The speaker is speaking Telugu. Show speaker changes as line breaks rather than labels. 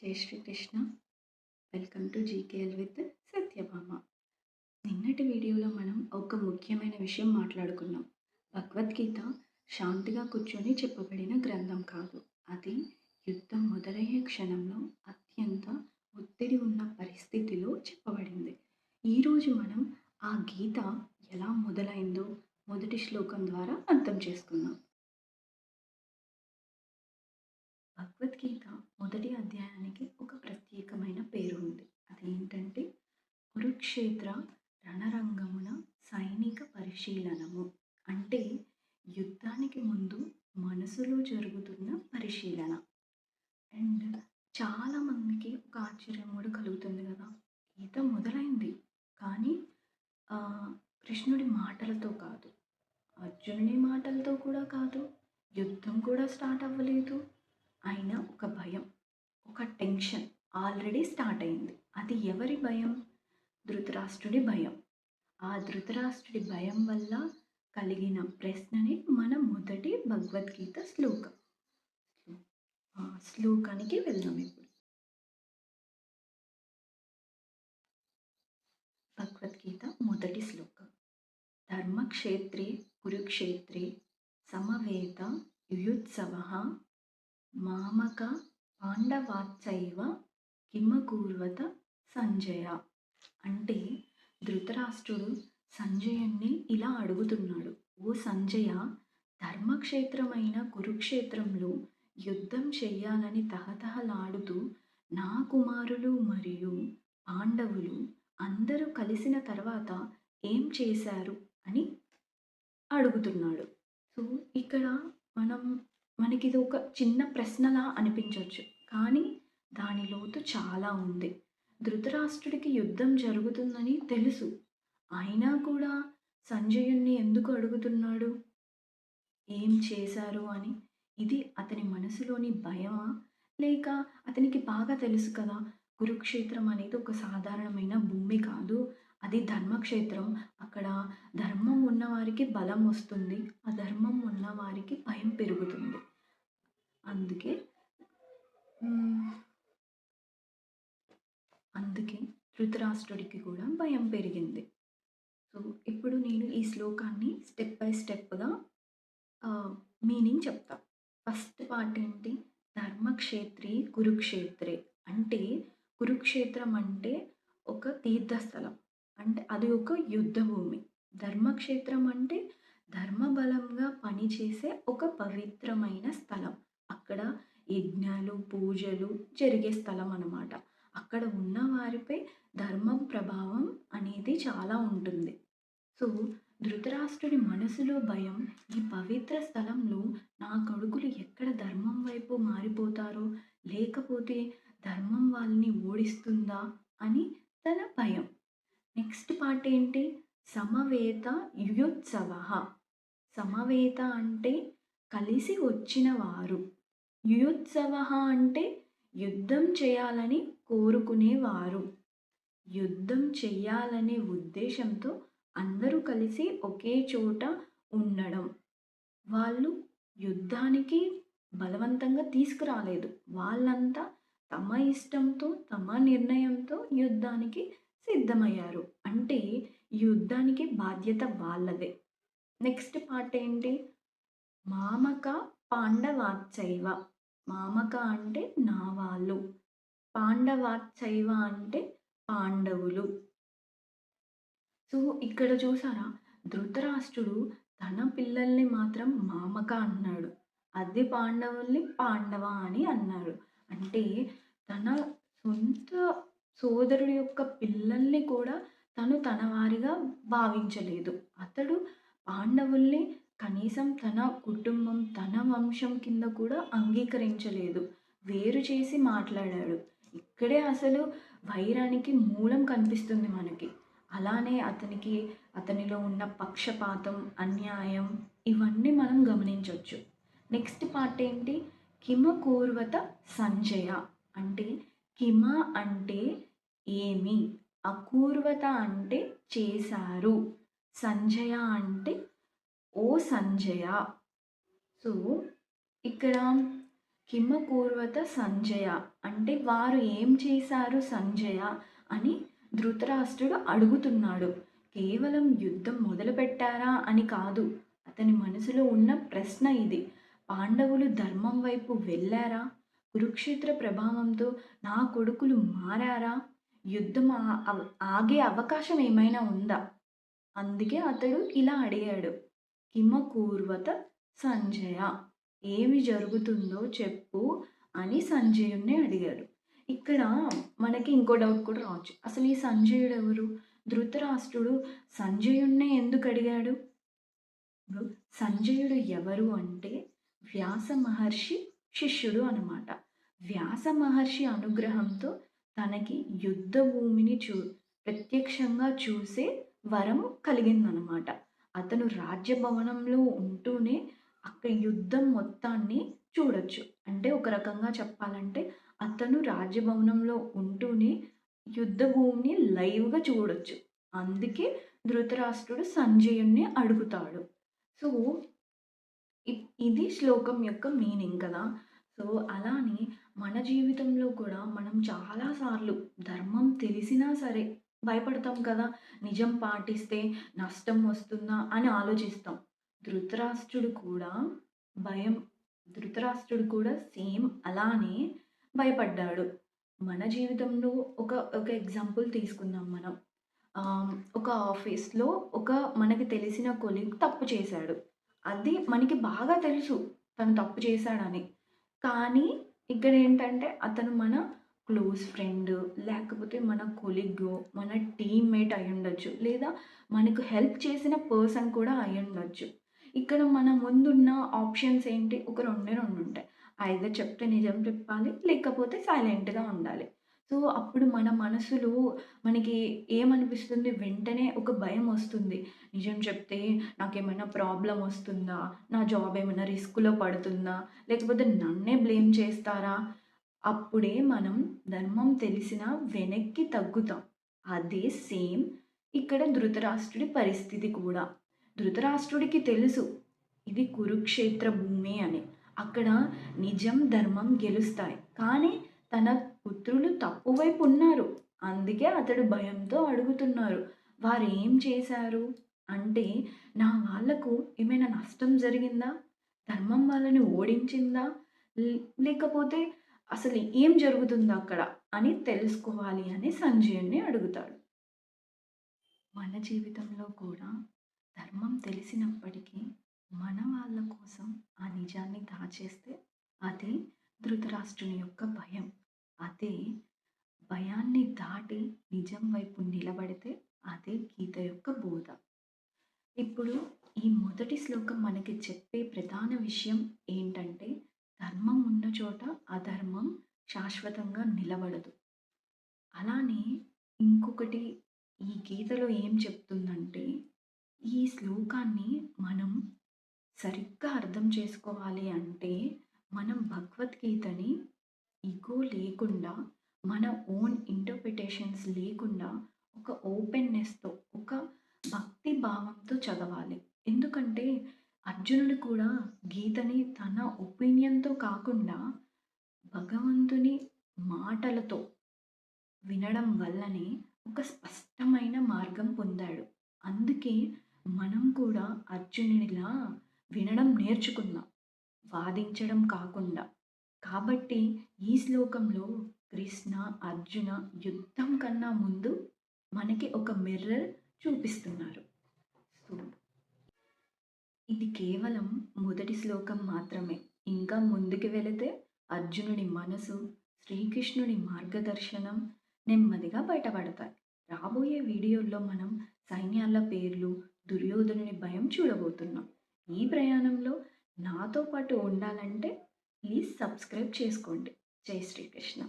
జై Srikrishna. Welcome to GKL with Satyabhama. నిన్నటి వీడియోలో మనం ఒక ముఖ్యమైన విషయం మాట్లాడుకున్నాం. భగవద్గీత శాంతిగా కూర్చొని చెప్పబడిన గ్రంథం కాదు. అది యుద్ధం మొదలయ్యే క్షణంలో అత్యంత ఒత్తిడి ఉన్న పరిస్థితిలో చెప్పబడింది. ఈరోజు మనం ఆ గీత ఎలా మొదలైందో మొదటి శ్లోకం ద్వారా అర్థం చేసుకుందాం. భగవద్గీత మొదటి అధ్యాయానికి ఒక ప్రత్యేకమైన పేరు ఉంది. అదేంటంటే కురుక్షేత్ర రణరంగమున సైనిక పరిశీలనము. అంటే యుద్ధానికి ముందు మనసులో జరుగుతున్న పరిశీలన. అండ్ చాలామందికి ఒక ఆశ్చర్యం కూడా కలుగుతుంది కదా, గీత మొదలైంది కానీ కృష్ణుడి మాటలతో కాదు, అర్జునుడి మాటలతో కూడా కాదు, యుద్ధం కూడా స్టార్ట్ అవ్వలేదు. అయినా ఒక భయం, ఒక టెన్షన్ ఆల్రెడీ స్టార్ట్ అయింది. అది ఎవరి భయం? ధృతరాష్ట్రుడి భయం. ఆ ధృతరాష్ట్రుడి భయం వల్ల కలిగిన ప్రశ్నని మన మొదటి భగవద్గీత శ్లోకానికి వెళ్దాం ఇప్పుడు. భగవద్గీత మొదటి శ్లోకం. ధర్మక్షేత్రే కురుక్షేత్రే సమవేత యుయుత్సవః మామక పాండవాచ్చైవ కిమకూర్వత సంజయ. అంటే ధృతరాష్ట్రుడు సంజయుణ్ణి ఇలా అడుగుతున్నాడు, ఓ సంజయ, ధర్మక్షేత్రమైన కురుక్షేత్రంలో యుద్ధం చెయ్యాలని తహతహలాడుతూ నా కుమారులు మరియు పాండవులు అందరూ కలిసిన తర్వాత ఏం చేశారు అని అడుగుతున్నాడు. సో ఇక్కడ మనకి ఇది ఒక చిన్న ప్రశ్నలా అనిపించవచ్చు, కానీ దాని లోతు చాలా ఉంది. ధృతరాష్ట్రుడికి యుద్ధం జరుగుతుందని తెలుసు, అయినా కూడా సంజయుణ్ణి ఎందుకు అడుగుతున్నాడు, ఏం చేశారు అని? ఇది అతని మనసులోని భయమా, లేక అతనికి బాగా తెలుసు కదా, కురుక్షేత్రం అనేది ఒక సాధారణమైన భూమి కాదు, అది ధర్మక్షేత్రం. అక్కడ ధర్మం ఉన్నవారికి బలం వస్తుంది, అధర్మం ఉన్నవారికి భయం పెరుగుతుంది. అందుకే ధృతరాష్ట్రుడికి కూడా భయం పెరిగింది. సో ఇప్పుడు నేను ఈ శ్లోకాన్ని స్టెప్ బై స్టెప్గా మీనింగ్ చెప్తా. ఫస్ట్ పార్ట్ ఏంటి? ధర్మక్షేత్రే కురుక్షేత్రే అంటే కురుక్షేత్రం అంటే ఒక తీర్థస్థలం, అంటే అది ఒక యుద్ధ భూమి. ధర్మక్షేత్రం అంటే ధర్మబలంగా పనిచేసే ఒక పవిత్రమైన స్థలం. అక్కడ యజ్ఞాలు పూజలు జరిగే స్థలం అన్నమాట. అక్కడ ఉన్న వారిపై ధర్మం ప్రభావం అనేది చాలా ఉంటుంది. సో ధృతరాష్ట్రుడి మనసులో భయం, ఈ పవిత్ర స్థలంలో నా కొడుకులు ఎక్కడ ధర్మం వైపు మారిపోతారో, లేకపోతే ధర్మం వాళ్ళని ఓడిస్తుందా అని తన భయం. నెక్స్ట్ పార్ట్ ఏంటి? సమవేత యుయుత్సవ. సమవేత అంటే కలిసి వచ్చిన వారు, యుయుత్సవ అంటే యుద్ధం చేయాలని కోరుకునేవారు. యుద్ధం చెయ్యాలనే ఉద్దేశంతో అందరూ కలిసి ఒకే చోట ఉండడం. వాళ్ళు యుద్ధానికి బలవంతంగా తీసుకురాలేదు, వాళ్ళంతా తమ ఇష్టంతో తమ నిర్ణయంతో యుద్ధానికి సిద్ధమయ్యారు. అంటే యుద్ధానికి బాధ్యత వాళ్ళదే. నెక్స్ట్ పార్ట్ ఏంటి? మామక పాండవాచ్చైవ. మామక అంటే నా వాళ్ళు, పాండవాచ్చైవ అంటే పాండవులు. సో ఇక్కడ చూసారా, ధృతరాష్ట్రుడు తన పిల్లల్ని మాత్రం మామక అన్నాడు, అదే పాండవుల్ని పాండవ అని అన్నాడు. అంటే తన సొంత సోదరుడి యొక్క పిల్లల్ని కూడా తన వారిగా భావించలేదు. అతడు పాండవుల్ని కనీసం తన కుటుంబం తన వంశం కింద కూడా అంగీకరించలేదు, వేరు చేసి మాట్లాడాడు. ఇక్కడే అసలు వైరానికి మూలం కనిపిస్తుంది మనకి. అలానే అతనిలో ఉన్న పక్షపాతం, అన్యాయం, ఇవన్నీ మనం గమనించవచ్చు. నెక్స్ట్ పార్ట్ ఏంటి? కిమకూర్వత సంజయ. అంటే కిమ అంటే ఏమి, అకూర్వత అంటే చేశారు, సంజయ అంటే ఓ సంజయ. సో ఇక్కడ కిమ కూర్వత సంజయ అంటే వారు ఏం చేశారు సంజయ అని ధృతరాష్ట్రుడు అడుగుతున్నాడు. కేవలం యుద్ధం మొదలుపెట్టారా అని కాదు. అతని మనసులో ఉన్న ప్రశ్న ఇది. పాండవులు ధర్మం వైపు వెళ్ళారా? కురుక్షేత్ర ప్రభావంతో నా కొడుకులు మారారా? యుద్ధం ఆగే అవకాశం ఏమైనా ఉందా? అందుకే అతడు ఇలా అడిగాడు. కిమ కూర్వత సంజయ ఏమి జరుగుతుందో చెప్పు అని సంజయుడిని అడిగాడు. ఇక్కడ మనకి ఇంకో డౌట్ కూడా రావచ్చు. అసలు ఈ సంజయుడు ఎవరు? ధృతరాష్ట్రుడు సంజయుడినే ఎందుకు అడిగాడు? ఇప్పుడు సంజయుడు ఎవరు అంటే వ్యాస మహర్షి శిష్యుడు అనమాట. వ్యాస మహర్షి అనుగ్రహంతో తనకి యుద్ధ భూమిని ప్రత్యక్షంగా చూసే వరం కలిగిందనమాట. అతను రాజ్యభవనంలో ఉంటూనే అక్కడ యుద్ధం మొత్తాన్ని చూడొచ్చు. అంటే ఒక రకంగా చెప్పాలంటే అతను రాజభవనంలో ఉంటూనే యుద్ధ భూమిని లైవ్‌గా చూడొచ్చు. అందుకే ధృతరాష్ట్రుడు సంజయుడిని అడుగుతాడు. సో, ఇది శ్లోకం యొక్క మీనింగ్ కదా! సో, అలానే మన జీవితంలో కూడా మనం చాలా సార్లు ధర్మం తెలిసినా సరే భయపడతాం కదా! నిజం పాటిస్తే నష్టం వస్తుందా అని ఆలోచిస్తాం. ధృతరాష్ట్రుడు కూడా భయం ధృతరాష్ట్రుడు కూడా సేమ్ అలానే భయపడ్డాడు. మన జీవితంలో ఒక ఎగ్జాంపుల్ తీసుకుందాం మనం. ఒక ఆఫీస్‌లో ఒక మనకి తెలిసిన కొలీగ్ తప్పు చేశాడు. అది మనకి బాగా తెలుసు తను తప్పు చేశాడని. కానీ ఇక్కడేంటంటే అతను మన క్లోజ్ ఫ్రెండ్, లేకపోతే మన కొలీగో, మన టీమ్‌మేట్ అయ్యుండొచ్చు. లేదా మనకు హెల్ప్ చేసిన పర్సన్ కూడా అయ్యుండొచ్చు. ఇక్కడ మన ముందున్న ఆప్షన్స్ ఏంటి? ఒక రెండే 2 ఉంటాయి. ఐదర్ చెప్తే నిజం చెప్పాలి, లేకపోతే సైలెంట్‌గా ఉండాలి. సో, అప్పుడు మన మనసులో మనకి ఏమనిపిస్తుంది? వెంటనే ఒక భయమొస్తుంది. నిజం చెప్తే నాకేమైనా ప్రాబ్లమ్ వస్తుందా? నా జాబ్ ఏమైనా రిస్క్‌లో పడుతుందా? లేకపోతే నన్నే బ్లేమ్ చేస్తారా? అప్పుడే మనం ధర్మం తెలిసినా వెనక్కి తగ్గుతాం. అదే సేమ్ ఇక్కడ ధృతరాష్ట్రుడి పరిస్థితి కూడా. ధృతరాష్ట్రుడికి తెలుసు ఇది కురుక్షేత్ర భూమి అని. అక్కడ నిజం, ధర్మం గెలుస్తాయి. కానీ తన పుత్రులు తప్పు వైపు ఉన్నారు. అందుకే అతడు భయంతో అడుగుతున్నారు. వారేం చేశారు అంటే, నా వాళ్ళకు ఏమైనా నష్టం జరిగిందా? ధర్మం వాళ్ళని ఓడించిందా? లేకపోతే అసలు ఏం జరుగుతుందక్కడ అని తెలుసుకోవాలి అని సంజయుడిని అడుగుతాడు. మన జీవితంలో కూడా ధర్మం తెలిసినప్పటికీ మన వాళ్ళ కోసం ఆ నిజాన్ని దాచేస్తే అదే ధృతరాష్ట్రుని యొక్క భయం. అదే భయాన్ని దాటి నిజం వైపు నిలబడితే అదే గీత యొక్క బోధ. ఇప్పుడు ఈ మొదటి శ్లోకం మనకి చెప్పే ప్రధాన విషయం ఏంటంటే ధర్మం ఉన్న చోట అధర్మం శాశ్వతంగా నిలబడదు. అలానే ఇంకొకటి ఈ గీతలో ఏం చెప్తుందంటే ఈ శ్లోకాన్ని మనం సరిగ్గా అర్థం చేసుకోవాలి అంటే మనం భగవద్గీతని ఇగో లేకుండా మన ఓన్ ఇంటర్ప్రిటేషన్స్ లేకుండా ఒక ఓపెన్నెస్‌తో, ఒక భక్తి భావంతో చదవాలి. ఎందుకంటే అర్జునుడు కూడా గీతని తన ఒపీనియన్‌తో కాకుండా భగవంతుని మాటలతో వినడం వల్లనే ఒక స్పష్టమైన మార్గం పొందాడు. అందుకే మనం కూడా అర్జునుడిలా వినడం నేర్చుకుందాం. వాదించడం కాకుండా. కాబట్టి ఈ శ్లోకంలో కృష్ణ, అర్జున యుద్ధం కన్నా ముందు మనకి ఒక మిర్రర్ చూపిస్తున్నారు. సో, ఇది కేవలం మొదటి శ్లోకం మాత్రమే. ఇంకా ముందుకు వెళితే అర్జునుడి మనసు, శ్రీకృష్ణుడి మార్గదర్శనం నెమ్మదిగా బయటపడతాయి. రాబోయే వీడియోల్లో మనం సైన్యాల పేర్లు, దుర్యోధనుని భయం చూడబోతున్నాం. ఈ ప్రయాణంలో నాతో పాటు ఉండాలంటే ప్లీజ్ సబ్స్క్రైబ్ చేసుకోండి. జై శ్రీకృష్ణ.